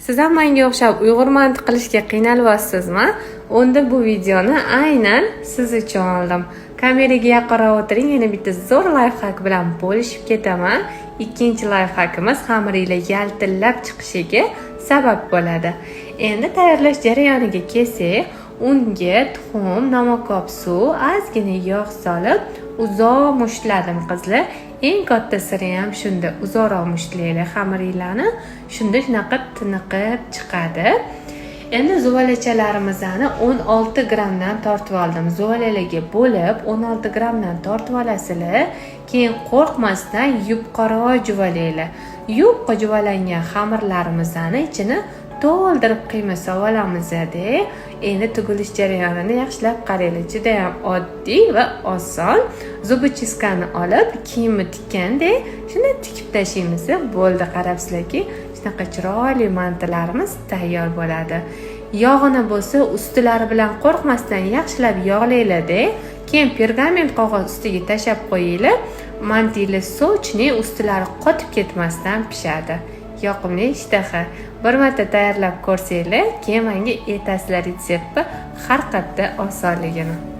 Siz ham menga o'xshab uyg'ur manti qilishga qiynalyapsizmi? Unda bu videoni aynan siz uchun oldim. Kameraga yaqinroq o'tiring, yana bitta zo'r layfhak bilan bo'lishib ketaman. Ikkinchi layfhakimiz xamiringlar yaltillab chiqishiga sabab bo'ladi. Endi tayyorlash jarayoniga kelsak, unga tuxum, namakob suv, ozgina yog' solib uzoq mushtladim qizlar. Eng katta siri ham shunda, uzoqroq mushtlaylik xamiringlarni, shunda shunaqa tiniqib chiqadi. Endi zuvalachalarimizni 16 grammdan tortib oldim. Zuvalalarga bo'lib 16 grammdan tortib olasizlar. Keyin qo'rqmasdan yupqaroq juvalaylar. Yupqa juvalangan xamirlarimizni ichini to'ldirib qiyma sovalamizda. Endi tugilish jarayonini yaxshilab qaranglar. Juda ham oddiy va oson. Zubochiskani olib, kiyimni tikkandek shuni tikib tashlaymiz. Bo'ldi, qarabsizlarki, shunaqa chiroyli mantilarimiz tayyor bo'ladi. Yog'ini bo'lsa, ustilari bilan qo'rqmasdan yaxshilab yog'laylar-da. Keyin pergament qog'oz ustiga tashab qo'yinglar. Mantinglar sochni ustilari qotib ketmasdan pishadi. Yoqimli ishtaha. Bir marta tayyorlab ko'rsanglar, keyin menga aytasizlar retseptni har qatda osonligini.